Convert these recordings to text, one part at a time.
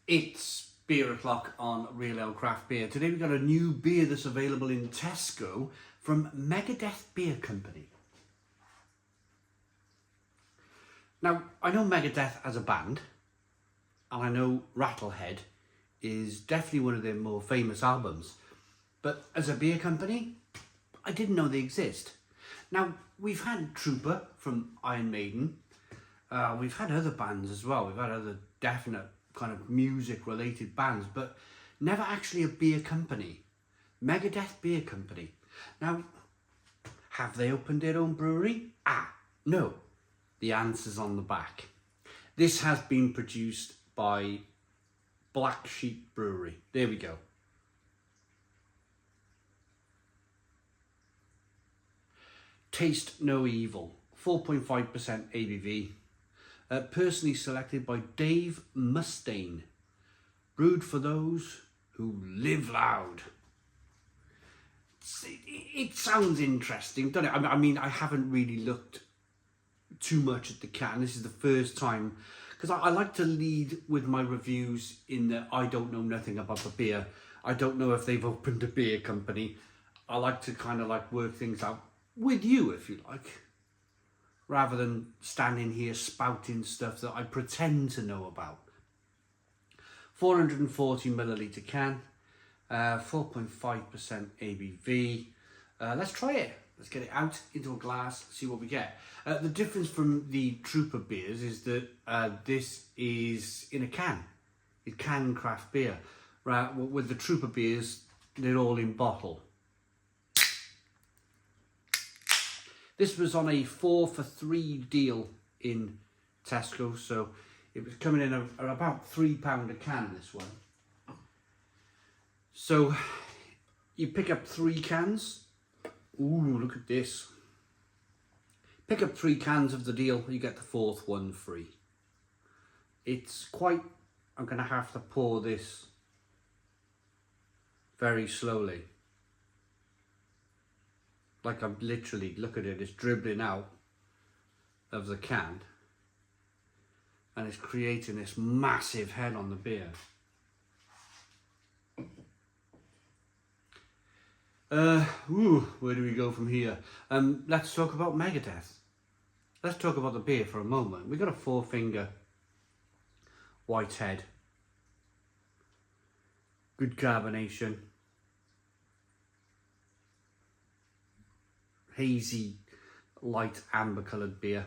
It's beer o'clock on Real Ale Craft Beer. Today we've got a new beer that's available in Tesco from Megadeth Beer Company. Now, I know Megadeth as a band, and I know Rattlehead is definitely one of their more famous albums, but as a beer company, I didn't know they exist. Now, we've had Trooper from Iron Maiden, we've had other bands as well, we've had other definite kind of music related bands, but never actually a beer company. Megadeth Beer Company. Now, have they opened their own brewery? No. The answer's on the back. This has been produced by Black Sheep Brewery. There we go. Taste No Evil, 4.5% ABV. Personally selected by Dave Mustaine. Brewed for those who live loud. It sounds interesting, doesn't it? I mean, I haven't really looked too much at the can. This is the first time, because I like to lead with my reviews in that I don't know nothing about the beer. I don't know if they've opened a beer company. I like to kind of like work things out with you, if you like, rather than standing here spouting stuff that I pretend to know about. 440 milliliter can, 4.5% ABV. Let's try it. Let's get it out into a glass, see what we get. The difference from the Trooper beers is that this is in a can. It's canned craft beer. Right, with the Trooper beers, they're all in bottle. This was on a 4 for 3 deal in Tesco, so it was coming in at about £3 a can, this one. So you pick up 3 cans. Ooh, look at this. Pick up 3 cans of the deal, you get the 4th one free. It's quite, I'm gonna have to pour this very slowly. Like I'm literally, look at it, it's dribbling out of the can and it's creating this massive head on the beer. Where do we go from here? Let's talk about Megadeth. Let's talk about the beer for a moment. We've got a 4-finger white head. Good carbonation. Hazy, light amber coloured beer.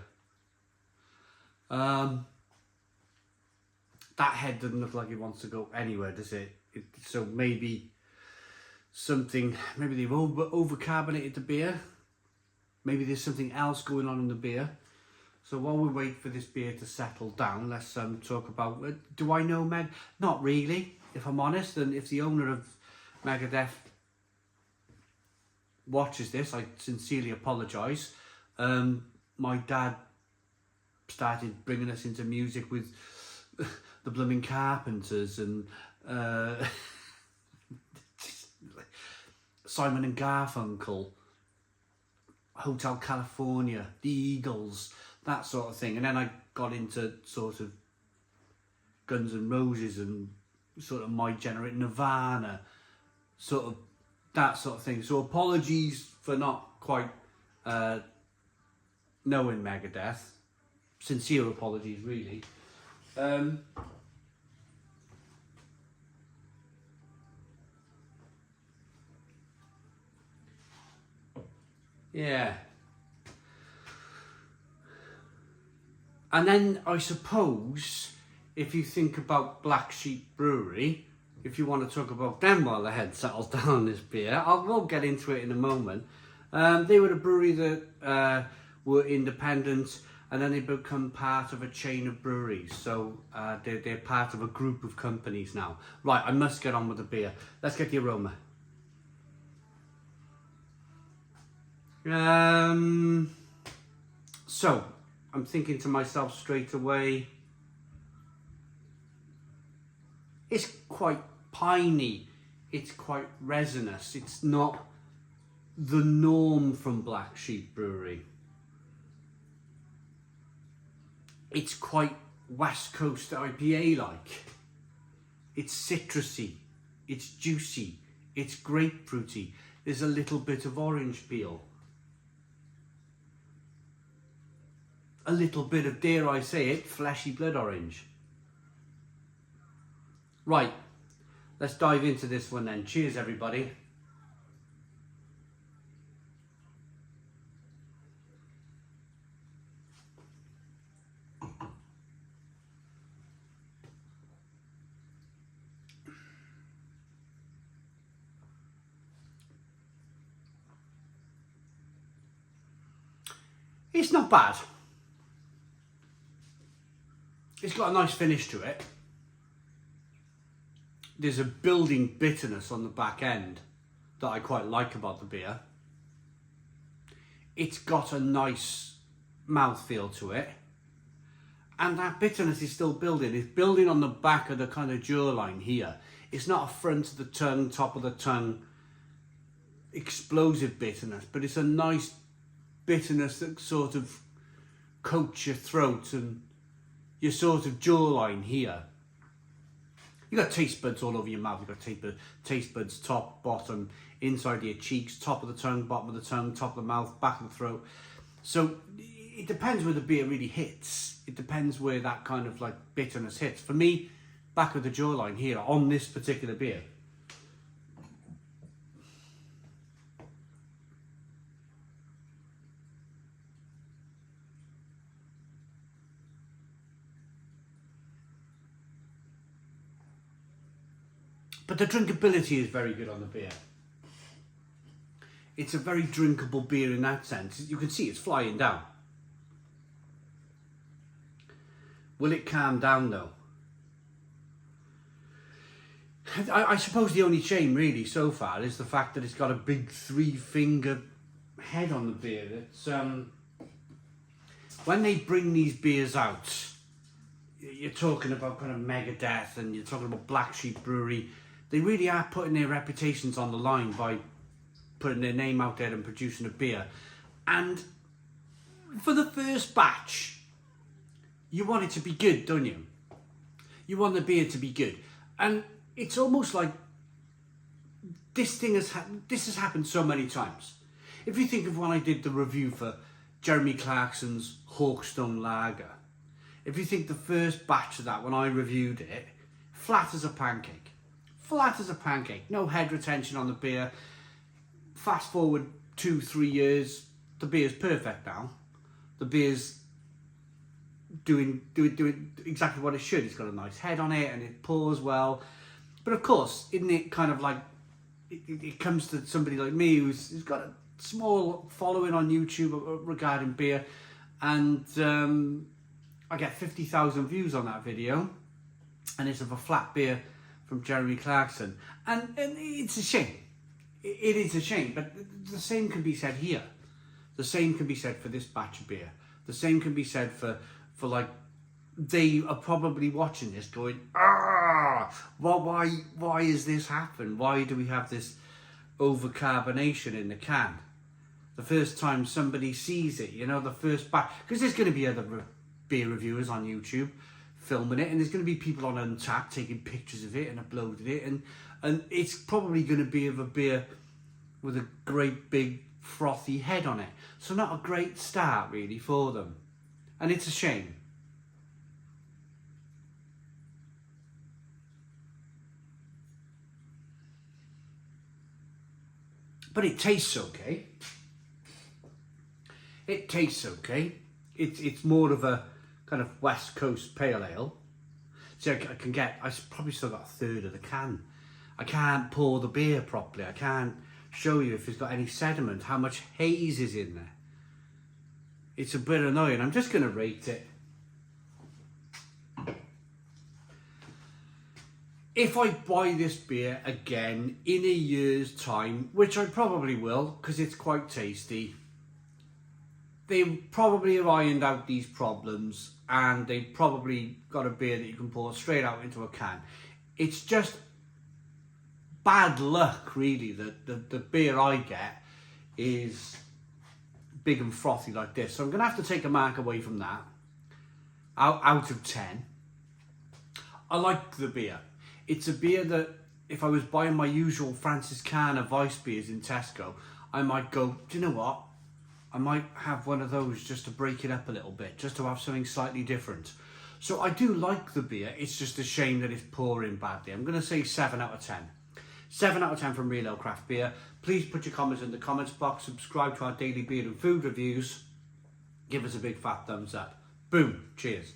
That head doesn't look like it wants to go anywhere, does it? So maybe something, maybe they've over carbonated the beer. Maybe there's something else going on in the beer. So while we wait for this beer to settle down, let's talk about, do I know Meg? Not really, if I'm honest. And if the owner of Megadeth watches this, I sincerely apologise. My dad started bringing us into music with the blooming Carpenters and Simon and Garfunkel, Hotel California, the Eagles, that sort of thing. And then I got into sort of Guns N' Roses and sort of my generation, Nirvana, sort of that sort of thing. So apologies for not quite knowing Megadeth. Sincere apologies, really. Yeah. And then I suppose if you think about Black Sheep Brewery, if you want to talk about them while the head settles down on this beer, we'll get into it in a moment. They were a brewery that were independent, and then they become part of a chain of breweries. So they're part of a group of companies now. Right, I must get on with the beer. Let's get the aroma. So I'm thinking to myself straight away, it's quite piney, it's quite resinous. It's not the norm from Black Sheep Brewery. It's quite West Coast IPA like. It's citrusy, it's juicy, it's grapefruity. There's a little bit of orange peel. A little bit of, dare I say it, fleshy blood orange. Right, let's dive into this one then. Cheers, everybody. It's not bad. It's got a nice finish to it. There's a building bitterness on the back end that I quite like about the beer. It's got a nice mouthfeel to it. And that bitterness is still building. It's building on the back of the kind of jawline here. It's not a front of the tongue, top of the tongue, explosive bitterness, but it's a nice bitterness that sort of coats your throat and your sort of jawline here. You've got taste buds all over your mouth. You've got taste buds top, bottom, inside your cheeks, top of the tongue, bottom of the tongue, top of the mouth, back of the throat. So it depends where the beer really hits. It depends where that kind of like bitterness hits. For me, back of the jawline here on this particular beer. But the drinkability is very good on the beer. It's a very drinkable beer in that sense. You can see it's flying down. Will it calm down though? I suppose the only shame really so far is the fact that it's got a big 3-finger head on the beer. It's, when they bring these beers out, you're talking about kind of Megadeth and you're talking about Black Sheep Brewery. They really are putting their reputations on the line by putting their name out there and producing a beer. And for the first batch, you want it to be good, don't you? You want the beer to be good. And it's almost like this has happened so many times. If you think of when I did the review for Jeremy Clarkson's Hawkstone Lager, if you think the first batch of that, when I reviewed it, flat as a pancake. Flat as a pancake, no head retention on the beer. Fast forward 2-3 years, the beer's perfect now. The beer's doing exactly what it should. It's got a nice head on it and it pours well. But of course, isn't it kind of like, it comes to somebody like me who's got a small following on YouTube regarding beer, and I get 50,000 views on that video, and it's of a flat beer from Jeremy Clarkson, and it's a shame. It is a shame, but the same can be said here. The same can be said for this batch of beer. The same can be said for like, they are probably watching this going, well, why is this happen? Why do we have this overcarbonation in the can? The first time somebody sees it, you know, the first batch, because there's going to be other beer reviewers on YouTube filming it, and there's going to be people on Untapped taking pictures of it and uploading it, and it's probably going to be of a beer with a great big frothy head on it. So not a great start really for them, and it's a shame. But it tastes okay. It tastes okay. It's more of a kind of West Coast pale ale. So I probably still got a third of the can. I can't pour the beer properly. I can't show you if it's got any sediment, how much haze is in there. It's a bit annoying. I'm just going to rate it. If I buy this beer again in a year's time, which I probably will, because it's quite tasty, they probably have ironed out these problems and they probably got a beer that you can pour straight out into a can. It's just bad luck, really, that the beer I get is big and frothy like this. So I'm going to have to take a mark away from that. Out of 10. I like the beer. It's a beer that if I was buying my usual Francis can of Weiss beers in Tesco, I might go, do you know what? I might have one of those just to break it up a little bit, just to have something slightly different. So I do like the beer, it's just a shame that it's pouring badly. I'm going to say 7 out of 10. 7 out of 10 from Real Ale Craft Beer. Please put your comments in the comments box, subscribe to our daily beer and food reviews, give us a big fat thumbs up. Boom, cheers.